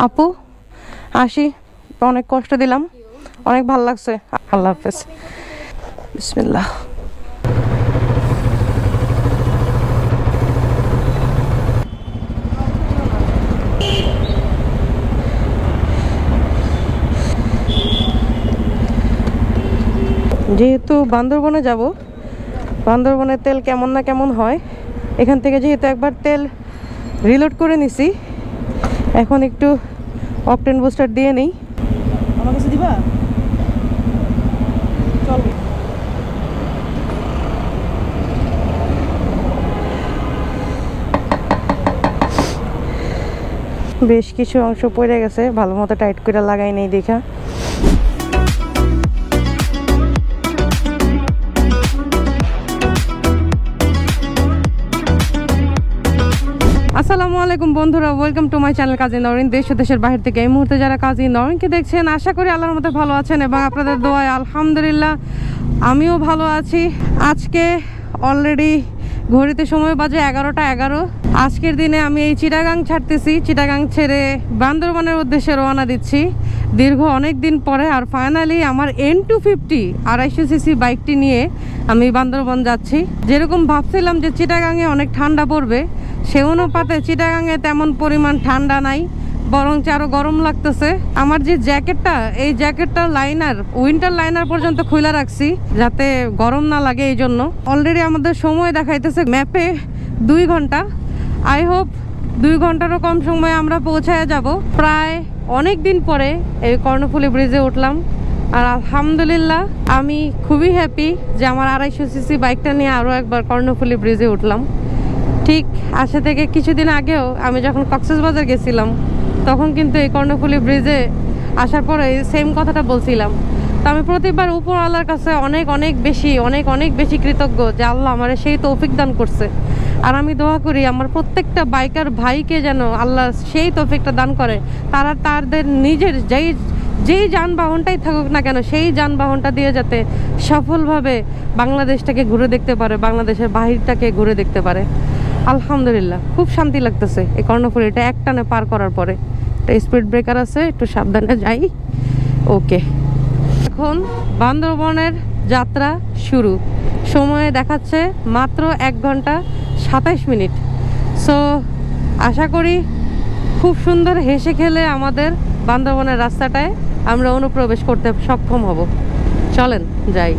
আপু আসি, অনেক কষ্ট দিলাম, অনেক ভালো লাগছে। আল্লাহ হাফেজ। বিসমিল্লাহ। যেহেতু বান্দরবনে যাব, বান্দরবনের তেল কেমন না কেমন হয়, এখান থেকে যেহেতু একবার তেল রিলোড করে নিছি, এখন একটু অকটেন বুস্টার দিয়ে নেই। আমার কাছে দিবা? চল। বেশ কিছু অংশ পড়ে গেছে, ভালো মতো টাইট করে লাগাই নেই দেখা। আসসালামু আলাইকুম বন্ধুরা, ওয়েলকাম টু মাই চ্যানেল কাজী নরিন। দেশ ও দেশের বাইরে থেকে এই মুহূর্তে যারা কাজী নরিনকে দেখছেন, আশা করি আল্লাহর মধ্যে ভালো আছেন এবং আপনাদের দোয়ায় আলহামদুলিল্লাহ আমিও ভালো আছি। আজকে অলরেডি ঘড়িতে সময় বাজে 11টা 11। আজকের দিনে আমি এই চিটাগাং ছাড়তেছি, চিটাগাং ছেড়ে বান্দরবনের উদ্দেশ্যে রওনা দিচ্ছি দীর্ঘ অনেক দিন পরে। আর ফাইনালি আমার N250 250cc বাইকটি নিয়ে আমি বান্দরবন যাচ্ছি। যেরকম ভাবছিলাম যে চিটাগাংয়ে অনেক ঠান্ডা পড়বে, সে অনুপাতে চিটাগাংয়ে তেমন পরিমাণ ঠান্ডা নাই, বরং আরো গরম লাগতেছে। আমার যে জ্যাকেটটা, এই জ্যাকেটটার লাইনার, উইন্টার লাইনার পর্যন্ত খোলা রাখছি যাতে গরম না লাগে। এই জন্য অলরেডি আমাদের সময় দেখাইতেছে ম্যাপে 2 ঘন্টা। আই হোপ 2 ঘন্টারও কম সময়ে আমরা পৌঁছায় যাব। প্রায় অনেক দিন পরে এই কর্ণফুলী ব্রিজে উঠলাম, আর আলহামদুলিল্লাহ আমি খুবই হ্যাপি যে আমার 250cc বাইকটা নিয়ে আরও একবার কর্ণফুলী ব্রিজে উঠলাম। ঠিক আসা থেকে কিছুদিন আগেও আমি যখন কক্সবাজার গেছিলাম, তখন কিন্তু এই কর্ণফুলী ব্রিজে আসার পরে সেম কথাটা বলছিলাম। তো আমি প্রতিবার উপরওয়ালার কাছে অনেক বেশি কৃতজ্ঞ যে আল্লাহ আমার সেই তৌফিক দান করছে। আর আমি দোয়া করি আমার প্রত্যেকটা বাইকার ভাইকে যেন আল্লাহ সেই তৌফিকটা দান করে, তারা তাদের নিজের যেই যানবাহনটাই থাকুক না কেন, সেই যানবাহনটা দিয়ে যাতে সফলভাবে বাংলাদেশটাকে ঘুরে দেখতে পারে, বাংলাদেশের বাহিরটাকে ঘুরে দেখতে পারে। আলহামদুলিল্লাহ খুব শান্তি লাগতেছে এই কর্ণফুলীটা একটানে পার করার পরে। একটা স্পিড ব্রেকার আছে, একটু সাবধানে যাই। ওকে, এখন বান্দরবনের যাত্রা শুরু। সময়ে দেখাচ্ছে মাত্র 1 ঘন্টা 27 মিনিট। সো আশা করি খুব সুন্দর হেসে খেলে আমাদের বান্দরবনের রাস্তাটায় আমরা অনুপ্রবেশ করতে সক্ষম হব। চলেন যাই।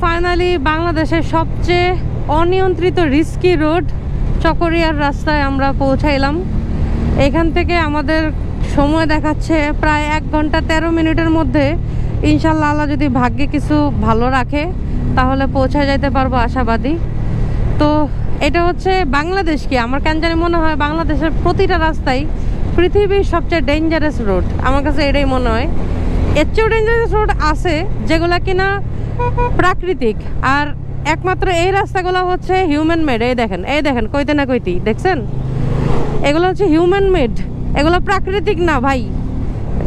ফাইনালি বাংলাদেশের সবচেয়ে অনিয়ন্ত্রিত রিস্কি রোড চকরিয়ার রাস্তায় আমরা পৌঁছাইলাম। এখান থেকে আমাদের সময় দেখাচ্ছে প্রায় 1 ঘন্টা 13 মিনিটের মধ্যে। ইনশাল্লাহ আল্লাহ যদি ভাগ্যে কিছু ভালো রাখে তাহলে পৌঁছে যাইতে পারবো, আশাবাদী। তো এটা হচ্ছে বাংলাদেশ, কি আমার কেন জানি মনে হয় বাংলাদেশের প্রতিটা রাস্তাই পৃথিবীর সবচেয়ে ডেঞ্জারাস রোড। আমার কাছে এটাই মনে হয়। এর চেয়েও ডেঞ্জারাস রোড আছে যেগুলা কিনা প্রাকৃতিক, আর একমাত্র এই রাস্তাগুলো হচ্ছে হিউম্যান মেড। এই দেখেন কইতে না কইতি দেখছেন, এগুলো হচ্ছে হিউম্যান মেড, এগুলো প্রাকৃতিক না ভাই।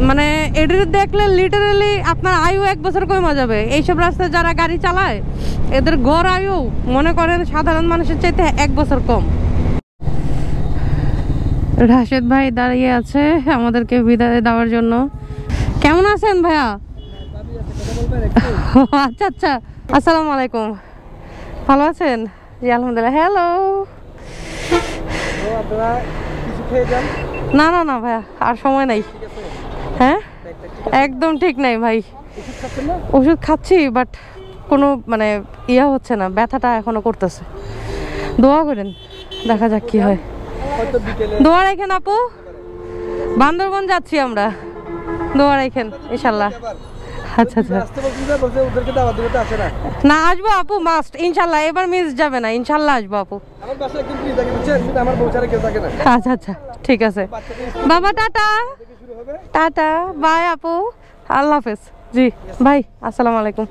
মানে এদের দেখলে লিটারালি আপনার আয়ু 1 বছর কমে যাবে। এইসব রাস্তায় যারা গাড়ি চালায় এদের গড় আয়ু মনে করেন সাধারণ মানুষের চাইতে 1 বছর কম। রাশেদ ভাই দাঁড়িয়ে আছে আমাদেরকে বিদায় দেওয়ার জন্য। কেমন আছেন ভাইয়া? আচ্ছা আচ্ছা, আসসালামু আলাইকুম। ভালো আছেন? জি আলহামদুলিল্লাহ। হ্যালো। না না না ভাইয়া, আর সময় নাই। হ্যাঁ একদম ঠিক নাই ভাই, ওষুধ খাচ্ছি বাট কোনো মানে ইয়া হচ্ছে না, ব্যথাটা এখনো করতেছে। দোয়া করেন, দেখা যাক কি হয়। দোয়া রাখেন আপু, বান্দরবন যাচ্ছি আমরা, দোয়া রাখেন ইনশাল্লাহ। আচ্ছা আচ্ছা, না আসবো আপু, মাস্ট ইনশাল্লাহ, এবার মিস যাবে না, ইনশাল্লাহ আসবো আপু। আচ্ছা আচ্ছা ঠিক আছে বাবা, টাটা টাটা, বাই আপু, আল্লাহ হাফেজ। জি ভাই, আসসালামু আলাইকুম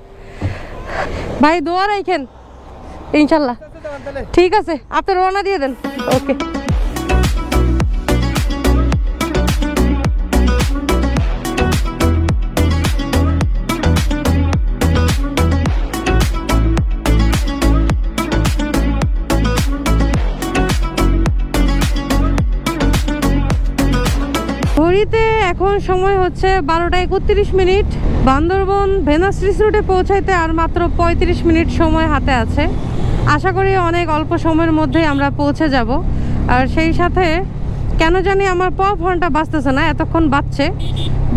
ভাই, দোয়া রাখেন ইনশাল্লাহ। ঠিক আছে, আপনি রওনা দিয়ে দেন। ওকে। ঘড়িতে এখন সময় হচ্ছে 12:31। বান্দরবন ভেনাস্ট্রিজ রুটে পৌঁছাইতে আর মাত্র 35 মিনিট সময় হাতে আছে। আশা করি অনেক অল্প সময়ের মধ্যেই আমরা পৌঁছে যাব। আর সেই সাথে কেন জানি আমার পপ হর্নটা বাজতেছে না, এতক্ষণ বাজছে,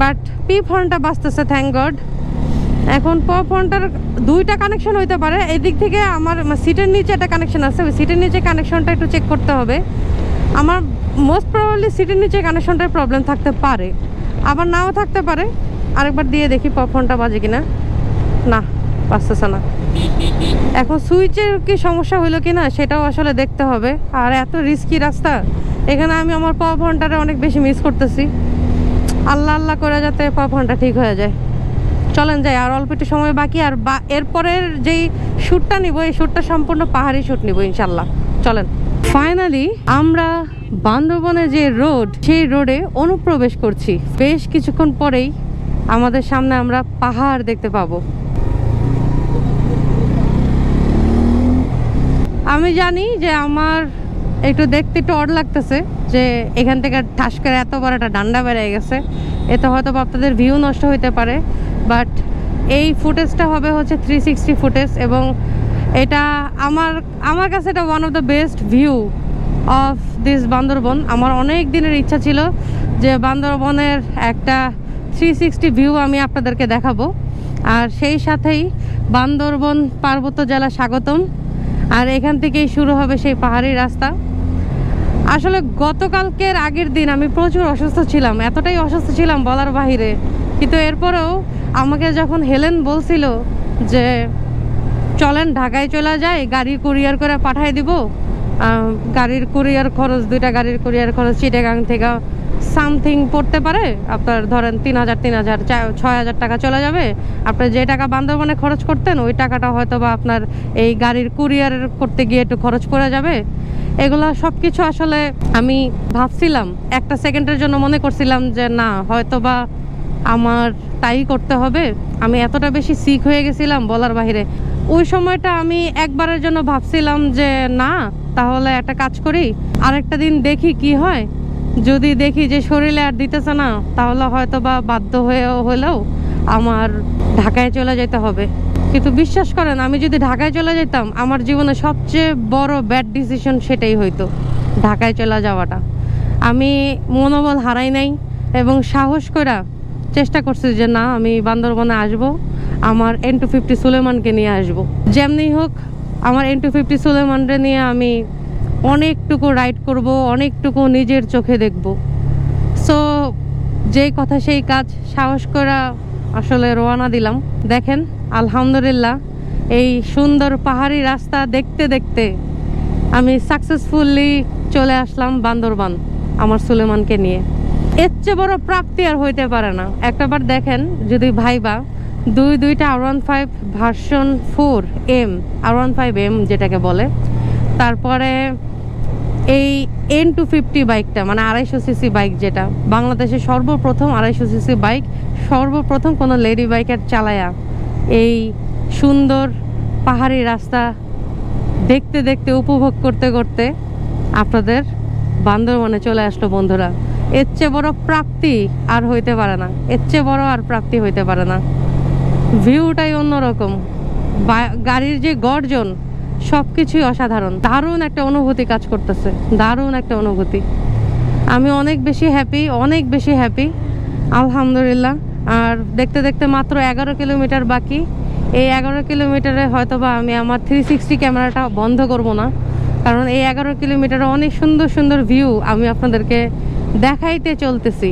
বাট পিপ হর্নটা বাজতেছে, থ্যাংক গড। এখন পপ হর্নটার দুইটা কানেকশন হইতে পারে। এই দিক থেকে আমার সিটের নিচে একটা কানেকশন আছে, ওই সিটের নিচে কানেকশনটা একটু চেক করতে হবে। আমার মোস্ট প্রবাবলি সিটের নিচে কানেকশনটার প্রবলেম থাকতে পারে, আবার নাও থাকতে পারে। আরেকবার দিয়ে দেখি পপ হর্নটা বাজে কিনা। না, বাজতেছে না। এখন সুইচের কি সমস্যা হইলো কিনা সেটাও আসলে দেখতে হবে। আর এত রিস্কি রাস্তা, এখানে আমি আমার পপ হর্নটারে অনেক বেশি মিস করতেছি। আল্লাহ আল্লাহ করে যাতে পপ হর্নটা ঠিক হয়ে যায়। চলেন যাই, আর অল্প একটু সময় বাকি। আর এরপরের যেই শ্যুটটা নিব, এই শ্যুটটা সম্পূর্ণ পাহাড়ি শ্যুট নিব ইনশাল্লাহ। চলেন। ফাইনালি আমরা বান্দরবনের যে রোড, সেই রোডে অনুপ্রবেশ করছি। বেশ কিছুক্ষণ পরেই আমাদের সামনে আমরা পাহাড় দেখতে পাবো। আমি জানি যে আমার একটু দেখতে একটু অড লাগতেছে যে এখান থেকে ঠাস করে এত বড় একটা ডান্ডা বেরিয়ে গেছে। এতে হয়তো আপনাদের ভিউ নষ্ট হইতে পারে, বাট এই ফুটেজটা হবে হচ্ছে 360 ফুটেজ, এবং এটা আমার কাছে এটা one of the best view of this Bandarban. আমার অনেক দিনের ইচ্ছা ছিল যে বান্দরবনের একটা 360 ভিউ আমি আপনাদেরকে দেখাবো। আর সেই সাথেই বান্দরবন পার্বত্য জেলা স্বাগতম। আর এখান থেকেই শুরু হবে সেই পাহাড়ি রাস্তা। আসলে গতকালকের আগের দিন আমি প্রচুর অসুস্থ ছিলাম, এতটাই অসুস্থ ছিলাম বলার বাহিরে। কিন্তু এরপরেও আমাকে যখন হেলেন বলছিল যে চলেন ঢাকায় চলে যায়, গাড়ি কুরিয়ার করে পাঠিয়ে দিব, গাড়ির কুরিয়ার খরচ, 2টা গাড়ির কুরিয়ার খরচ চিটাগাং থেকে সামথিং পড়তে পারে আপনার, ধরেন 3000 6000 টাকা চলে যাবে। আপনার যে টাকা বান্দরবনে খরচ করতেন ওই টাকাটা হয়তো বা আপনার এই গাড়ির কুরিয়ার করতে গিয়ে একটু খরচ পড়ে যাবে। এগুলো সব কিছু আসলে আমি ভাবছিলাম, একটা সেকেন্ডের জন্য মনে করছিলাম যে না, হয়তো বা আমার তাই করতে হবে। আমি এতটা বেশি সিক হয়ে গেছিলাম বলার বাহিরে। ওই সময়টা আমি একবারের জন্য ভাবছিলাম যে না, তাহলে একটা কাজ করি, আরেকটা দিন দেখি কি হয়। যদি দেখি যে শরীরে আর দিতেছে না, তাহলে হয়তো বা বাধ্য হলেও আমার ঢাকায় চলে যেতে হবে। কিন্তু বিশ্বাস করেন, আমি যদি ঢাকায় চলে যেতাম, আমার জীবনে সবচেয়ে বড় ব্যাড ডিসিশন সেটাই হইতো, ঢাকায় চলে যাওয়াটা। আমি মনোবল হারাই নাই এবং সাহস করে চেষ্টা করছি যে না, আমি বান্দরবনে আসব, আমার N250 সুলেমানকে নিয়ে আসব। যেমনি হোক আমার N250 সুলেমানকে নিয়ে আমি অনেকটুকু রাইড করব, অনেকটুকু নিজের চোখে দেখব। সো যেই কথা সেই কাজ, সাহস করে আসলে রওনা দিলাম। দেখেন আলহামদুলিল্লাহ, এই সুন্দর পাহাড়ি রাস্তা দেখতে দেখতে আমি সাকসেসফুলি চলে আসলাম বান্দরবান আমার সুলেমানকে নিয়ে। এর চেয়ে বড় প্রাপ্তি আর হইতে পারে না। একটাবার দেখেন, যদি ভাইবা দুইটা R15 ভার্সন 4M, R15M যেটাকে বলে, তারপরে এই N250 বাইকটা, মানে 250 সিসি বাইক, যেটা বাংলাদেশে সর্বপ্রথম 250 সিসি বাইক, সর্বপ্রথম কোনো লেডি বাইকার চালায়া এই সুন্দর পাহাড়ি রাস্তা দেখতে দেখতে উপভোগ করতে করতে আপনাদের বান্দরবনে চলে আসলো বন্ধুরা। এর চেয়ে বড় প্রাপ্তি আর হইতে পারে না, এর চেয়ে বড় আর প্রাপ্তি হইতে পারে না। ভিউটাই অন্যরকম, গাড়ির যে গর্জন, সব কিছুই অসাধারণ। দারুণ একটা অনুভূতি কাজ করতেছে, দারুণ একটা অনুভূতি। আমি অনেক বেশি হ্যাপি আলহামদুলিল্লাহ। আর দেখতে দেখতে মাত্র 11 কিলোমিটার বাকি। এই 11 কিলোমিটারে হয়তোবা আমি আমার 360 ক্যামেরাটা বন্ধ করব না, কারণ এই 11 কিলোমিটারে অনেক সুন্দর সুন্দর ভিউ আমি আপনাদেরকে দেখাইতে চলতেছি।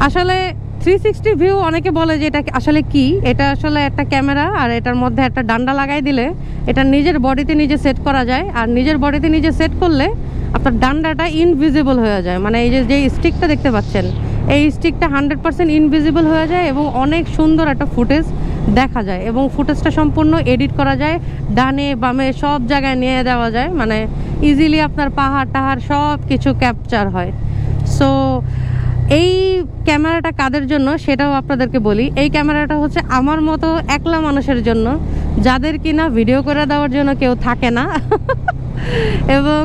আসলে 360 ভিউ অনেকে বলে যে এটা আসলে কি, এটা আসলে একটা ক্যামেরা, আর এটার মধ্যে একটা ডান্ডা লাগাই দিলে এটা নিজের বডিতে নিজে সেট করা যায়। আর নিজের বডিতে নিজে সেট করলে আপনার ডান্ডাটা ইনভিজিবল হয়ে যায়। মানে এই যে স্টিকটা দেখতে পাচ্ছেন, এই স্টিকটা 100% ইনভিজিবল হয়ে যায় এবং অনেক সুন্দর একটা ফুটেজ দেখা যায়। এবং ফুটেজটা সম্পূর্ণ এডিট করা যায়, ডানে বামে সব জায়গায় নিয়ে দেওয়া যায়। মানে ইজিলি আপনার পাহাড় টাহাড় সব কিছু ক্যাপচার হয়। সো এই ক্যামেরাটা কাদের জন্য সেটাও আপনাদেরকে বলি। এই ক্যামেরাটা হচ্ছে আমার মতো একলা মানুষের জন্য, যাদের কিনা ভিডিও করে দেওয়ার জন্য কেউ থাকে না এবং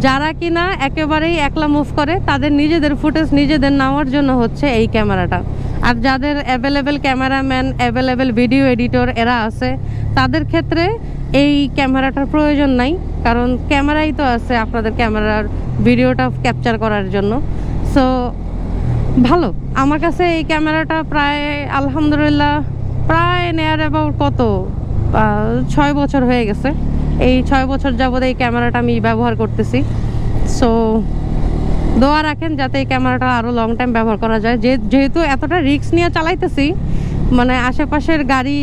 যারা কিনা একেবারেই একলা মুভ করে তাদের নিজেদের ফুটেজ নিজেদের নেওয়ার জন্য হচ্ছে এই ক্যামেরাটা। আর যাদের available cameraman, available video editor এরা আছে, তাদের ক্ষেত্রে এই ক্যামেরাটার প্রয়োজন নাই, কারণ ক্যামেরাই তো আছে আপনাদের ক্যামেরার ভিডিওটা ক্যাপচার করার জন্য। সো ভালো, আমার কাছে এই ক্যামেরাটা প্রায় আলহামদুলিল্লাহ প্রায় নেয়ার অ্যাবাউট কত 6 বছর হয়ে গেছে। এই 6 বছর যাবত এই ক্যামেরাটা আমি ব্যবহার করতেছি। সো দোয়া রাখেন যাতে এই ক্যামেরাটা আরও লং টাইম ব্যবহার করা যায়। যেহেতু এতটা রিস্ক নিয়ে চালাইতেছি, মানে আশেপাশের গাড়ি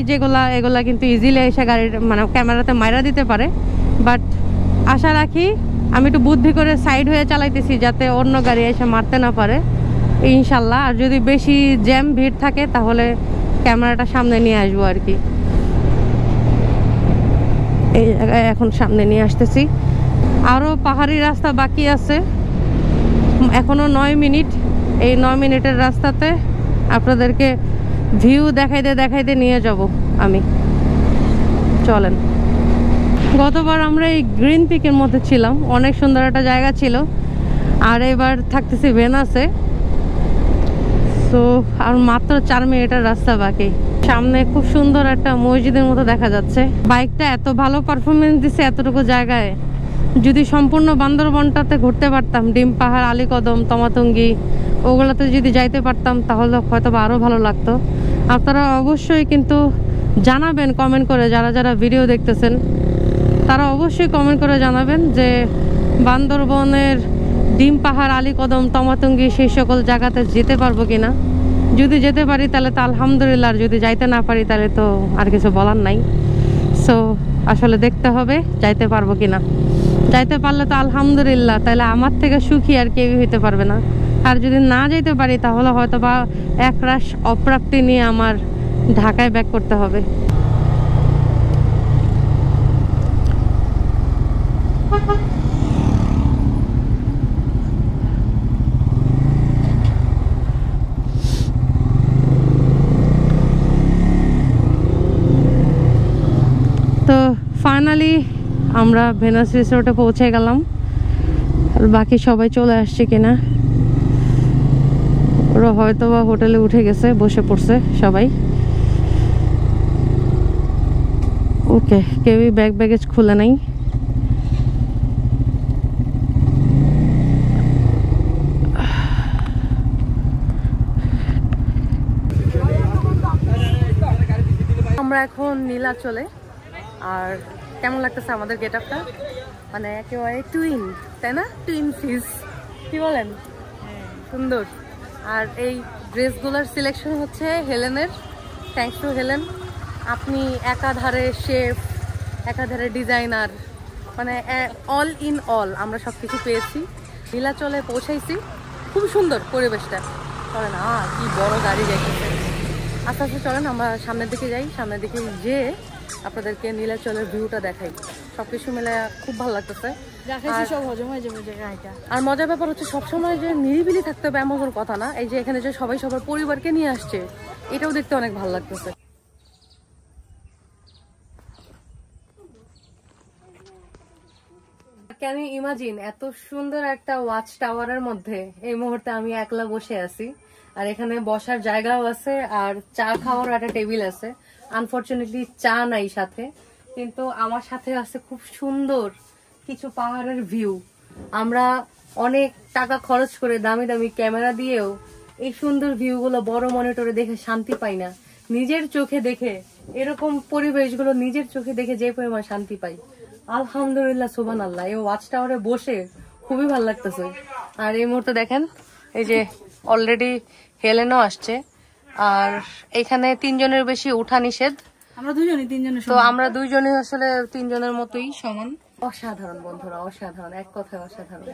এগুলা কিন্তু ইজিলি এসে গাড়ির মানে ক্যামেরাতে মাইরা দিতে পারে। বাট আশা রাখি আমি একটু বুদ্ধি করে সাইড হয়ে চালাইতেছি যাতে অন্য গাড়ি এসে মারতে না পারে ইনশাল্লাহ। আর যদি বেশি জ্যাম ভিড় থাকে তাহলে ক্যামেরাটা সামনে নিয়ে আসবো আর কি। এই জায়গায় এখন সামনে নিয়ে আসতেছি। আরও পাহাড়ি রাস্তা বাকি আছে, এখনো 9 মিনিট। এই 9 মিনিটের রাস্তাতে আপনাদেরকে ভিউ দেখাইতে নিয়ে যাব আমি। চলেন। গতবার আমরা এই গ্রিন পিকের মধ্যে ছিলাম, অনেক সুন্দর একটা জায়গা ছিল। আর এবার থাকতেছি ভেনাসে। তো আর মাত্র 4 মিনিটের রাস্তা বাকি। সামনে খুব সুন্দর একটা মসজিদের মতো দেখা যাচ্ছে। বাইকটা এত ভালো পারফরমেন্স দিছে এতটুকু জায়গায়। যদি সম্পূর্ণ বান্দরবনটাতে ঘুরতে পারতাম, ডিম পাহাড়, আলীকদম, তমাতঙ্গি ওগুলোতে যদি যাইতে পারতাম তাহলে হয়তো আরও ভালো লাগতো। আপনারা অবশ্যই কিন্তু জানাবেন কমেন্ট করে, যারা ভিডিও দেখতেছেন তারা অবশ্যই কমেন্ট করে জানাবেন যে বান্দরবনের ডিম পাহাড়, আলীকদম, তমাতঙ্গি সেই সকল জায়গাতে যেতে পারবো কিনা। যদি যেতে পারি তাহলে তো আলহামদুলিল্লাহ, আর যদি যাইতে না পারি তাহলে তো আর কিছু বলার নাই। সো আসলে দেখতে হবে যাইতে পারবো কিনা। যাইতে পারলে তো আলহামদুলিল্লাহ, তাহলে আমার থেকে সুখী আর কেউই হইতে পারবে না। আর যদি না যাইতে পারি তাহলে হয়তো বা একরাশ অপ্রাপ্তি নিয়ে আমার ঢাকায় ব্যাক করতে হবে। তো ফাইনালি আমরা ভেনাস রিসোর্টে পৌঁছে গেলাম। আর বাকি সবাই চলে আসছে কিনা, ওরা হয়তো বা হোটেলে উঠে গেছে, বসে পড়ছে সবাই। ওকে, কেউই ব্যাগেজ খুলে নাই। আমরা এখন নীলাচলে। আর কেমন লাগতেছে আমাদের গেট আপটা? মানে একেবারে টুইন, তাই না? টুইন ফিস, কি বলেন? সুন্দর। আর এই ড্রেসগুলোর সিলেকশন হচ্ছে হেলেনের। Thanks to Helen. আপনি একাধারে শেফ, একাধারে ডিজাইনার, মানে অল ইন অল আমরা সব কিছু পেয়েছি। নীলাচলে পৌঁছাইছি, খুব সুন্দর পরিবেশটা। চলেন, কি বড় গাড়ি যাইতেছে। আস্তে আস্তে চলেন আমরা সামনের দিকে যাই। সামনের দিকে যেয়ে আপনাদেরকে নীলাচলের ভিউটা দেখাই। সবকিছু মিলে খুব ভালো লাগতেছে। আর মজার ব্যাপার হচ্ছে সবসময় যে নিরিবিলি থাকতে হবে এমন কোনো কথা না। এই যে এখানে যে সবাই সবার পরিবারকে নিয়ে আসছে, এটাও দেখতে অনেক ভালো লাগতেছে। ক্যান ইউ ইমাজিন এত সুন্দর একটা ওয়াচ টাওয়ারের মধ্যে এই মুহূর্তে আমি একলা বসে আছি। আর এখানে বসার জায়গাও আছে, আর চা খাওয়ার একটা টেবিল আছে। আনফরচুনেটলি চা নাই সাথে, কিন্তু আমার সাথে আছে খুব সুন্দর কিছু পাহাড়ের ভিউ। আমরা অনেক টাকা খরচ করে দামি দামি ক্যামেরা দিয়েও এই সুন্দর ভিউগুলো বড় মনিটরে দেখে শান্তি পাই না। নিজের চোখে দেখে এরকম পরিবেশগুলো নিজের চোখে দেখে যে পরিমাণ শান্তি পাই, আলহামদুলিল্লাহ, সুবহানাল্লাহ। এই ওয়াচ টাওয়ারে বসে খুবই ভালো লাগতেছে। আর এই মুহূর্তে দেখেন, এই যে অলরেডি হেলেনও আসছে। আর এখানে 3 জনের বেশি উঠা নিষেধ। আমরা দুইজনই আসলে 3 জনের মতোই সমান। অসাধারণ বন্ধুরা, অসাধারণ, এক কথায় অসাধারণ।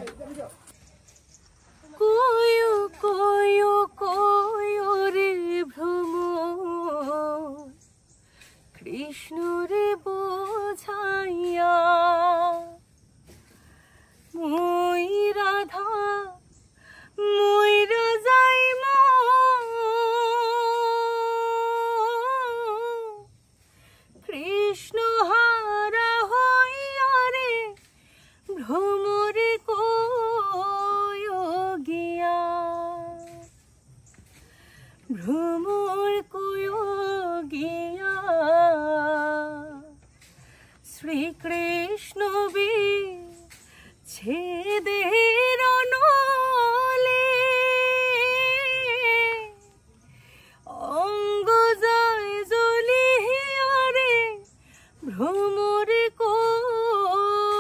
কয়ো কয়ো কয়ো রে ভ্রমর, কৃষ্ণ রে বোঝাইয়া, মই রাধা মইরা যাইম কৃষ্ণ হারা হইয়া রে ভ্রমরে ভ্রমর কুয়োগিয়া শ্রীকৃষ্ণ ছেদের নলে অঙ্গ জয় জ্বলিয়ারে ভ্রমর কুয়োগিয়া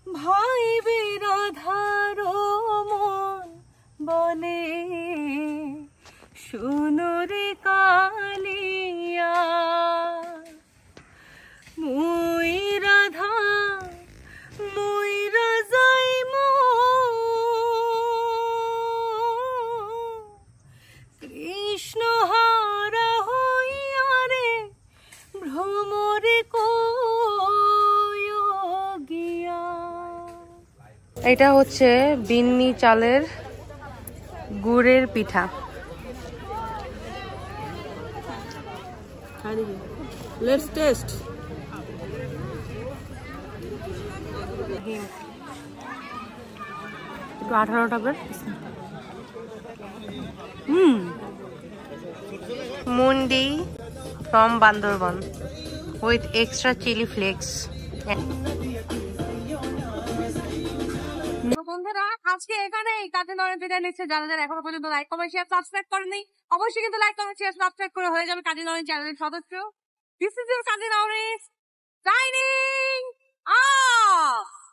ভাই বিরাধার মন বলে শুনরে কালিয়া মুই রাধা মুই রাজাই কৃষ্ণ হারা হইয়া রে ভ্রমরে কোয়োগিয়া। এটা হচ্ছে বিন্নি চালের গুড়ের পিঠা। Let's taste. একটু 18 টাকার মুন্ডি from Bandarban with extra chilli flakes. বন্ধুরা আজকে এখানে কাজে নরেন বিদায় নিচ্ছে। যারা যারা এখনো পর্যন্ত লাইক কমেন্ট শেয়ার সাবস্ক্রাইব করেনি অবশ্যই কিন্তু লাইক কমেন্ট শেয়ার সাবস্ক্রাইব করে হয়ে যাবে কাজী নরেন চ্যানেলের সদস্য। This is your Kazi Naren signing off.